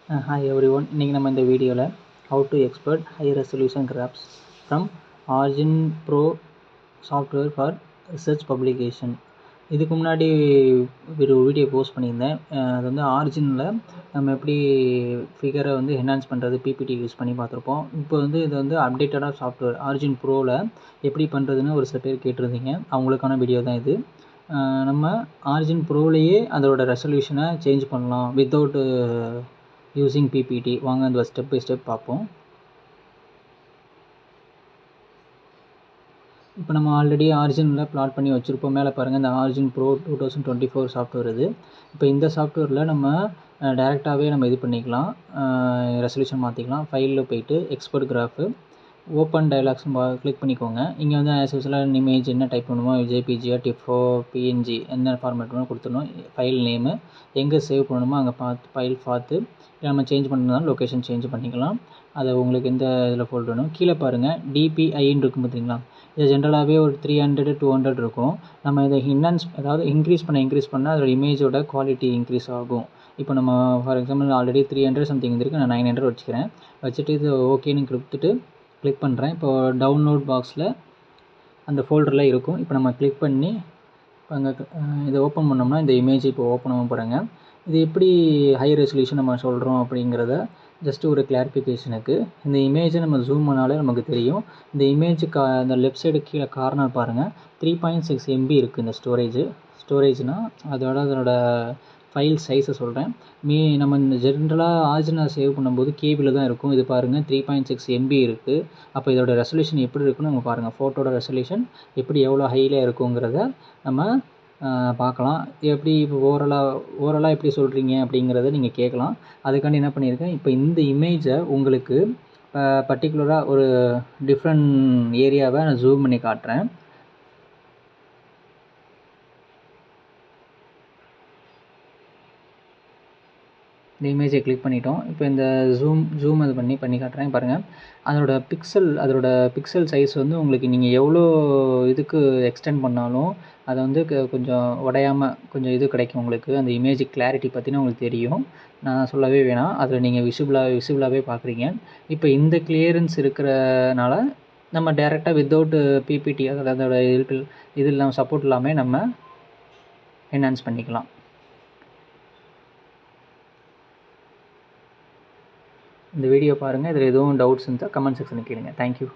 Hi everyone. இன்னைக்கு நம்ம இந்த வீடியோவில் how to export high resolution graphs from Origin Pro software for research publication. இதுக்கு முன்னாடி ஒரு வீடியோ போஸ்ட் பண்ணியிருந்தேன். அது வந்து ஆரிஜினில் நம்ம எப்படி ஃபிகரை வந்து என்ஹான்ஸ் பண்ணுறது பிபிடி யூஸ் பண்ணி பார்த்துருப்போம். இப்போ வந்து இது வந்து அப்டேட்டடாக சாஃப்ட்வேர் ஆரிஜின் ப்ரோவில் எப்படி பண்ணுறதுன்னு ஒரு சில பேர் கேட்டிருந்தீங்க. அவங்களுக்கான வீடியோ தான் இது. நம்ம ஆரிஜின் ப்ரோவிலேயே அதோட ரெசல்யூஷனை சேஞ்ச் பண்ணலாம் வித்தவுட் யூஸிங் பிபிடி. வாங்க அந்த ஸ்டெப் பை ஸ்டெப் பார்ப்போம். இப்போ நம்ம ஆல்ரெடி ஆரிஜினில் ப்ளாட் பண்ணி வச்சுருப்போம். மேலே பாருங்கள், இந்த ஆரிஜின் ப்ரோ 2024 சாஃப்ட்வேர் இது. இப்போ இந்த சாஃப்ட்வேரில் நம்ம டேரெக்டாகவே நம்ம இது பண்ணிக்கலாம், ரெசல்யூஷன் மாற்றிக்கலாம். ஃபைலில் போய்ட்டு export graph open dialogues click பண்ணிக்கோங்க. இங்கே வந்து ஆஸ் யூஸ்வலாக இமேஜ் என்ன டைப் பண்ணுமோ, ஜேபிஜியா, டிஃபோ, பிஎன்ஜி என்ன ஃபார்மேட் வேணும் கொடுத்துடணும். ஃபைல் நேமு எங்கே சேவ் பண்ணணுமோ அங்கே பார்த்து ஃபைல் பார்த்து நம்ம சேஞ்ச் பண்ணுறதுனால லொக்கேஷன் சேஞ்ச் பண்ணிக்கலாம். அதை உங்களுக்கு எந்த இதில் ஃபோல்டர் வேணும். கீழே பாருங்கள் டிபிஐன்னு இருக்கும் பார்த்தீங்களா. இது ஜென்ரலாகவே ஒரு 300 200 இருக்கும். நம்ம இதை அதாவது இன்க்ரீஸ் பண்ணால் அதோட இமேஜோட குவாலிட்டி இன்க்ரீஸ் ஆகும். இப்போ நம்ம ஃபார் எக்ஸாம்பிள் ஆல்ரெடி 300 சம்திங் இருக்குது, நான் 900 வச்சுக்கிறேன். வச்சுட்டு இது ஓகேன்னு கொடுத்துட்டு கிளிக் பண்ணுறேன். இப்போ டவுன்லோட் பாக்ஸில் அந்த ஃபோல்டரில் இருக்கும். இப்போ நம்ம கிளிக் பண்ணி அங்கே இதை ஓப்பன் பண்ணோம்னா இந்த இமேஜ் இப்போ ஓப்பன் ஆக போகிறாங்க. இது எப்படி ஹை ரெசல்யூஷன் நம்ம சொல்கிறோம் அப்படிங்கிறத ஜஸ்ட்டு ஒரு கிளாரிஃபிகேஷனுக்கு, இந்த இமேஜை நம்ம ஜூம் பண்ணாலே நமக்கு தெரியும். இந்த இமேஜுக்கு அந்த லெஃப்ட் சைடு கீழே கார்னர் பாருங்கள், 3.6 MB இருக்குது இந்த ஸ்டோரேஜ்னால் அதோட ஃபைல் சைஸை சொல்கிறேன். நம்ம இந்த ஜென்ரலாக ஆரிஜினல் சேவ் பண்ணும்போது கேபிளில் தான் இருக்கும். இது பாருங்கள் 3.6 MB இருக்குது. அப்போ இதோட ரெசல்யூஷன் எப்படி இருக்குன்னு நம்ம பாருங்கள். ஃபோட்டோட ரெசல்யூஷன் எப்படி எவ்வளோ ஹையில் இருக்குங்கிறத நம்ம பார்க்கலாம். எப்படி இப்போ ஓரலாக எப்படி சொல்கிறீங்க அப்படிங்கிறத நீங்கள் கேட்கலாம். அதுக்காண்டி என்ன பண்ணியிருக்கேன், இப்போ இந்த இமேஜை உங்களுக்கு பர்டிகுலராக ஒரு டிஃப்ரெண்ட் ஏரியாவை நான் ஜூம் பண்ணி காட்டுறேன். இந்த இமேஜை கிளிக் பண்ணிட்டோம். இப்போ இந்த ஜூம் அது பண்ணி காட்டுறேன் பாருங்கள். அதோட பிக்சல் சைஸ் வந்து உங்களுக்கு நீங்கள் எவ்வளோ இதுக்கு எக்ஸ்டெண்ட் பண்ணாலும் அதை வந்து கொஞ்சம் உடையாமல் கொஞ்சம் இது கிடைக்கும் உங்களுக்கு. அந்த இமேஜ் கிளாரிட்டி பற்றினா உங்களுக்கு தெரியும், நான் சொல்லவே வேணாம். அதில் நீங்கள் விசிபிளாகவே பார்க்குறீங்க. இப்போ இந்த கிளியரன்ஸ் இருக்கிறனால நம்ம டேரெக்டாக வித்தவுட் பிபிடி அதோட இது இல்லாமல் சப்போர்ட் இல்லாமல் நம்ம என்ஹான்ஸ் பண்ணிக்கலாம். இந்த வீடியோ பாருங்கள். இதில் எதுவும் டவுட்ஸ் இருந்தால் கமெண்ட் செக்ஷனுக்கு கேளுங்க. தேங்க்யூ.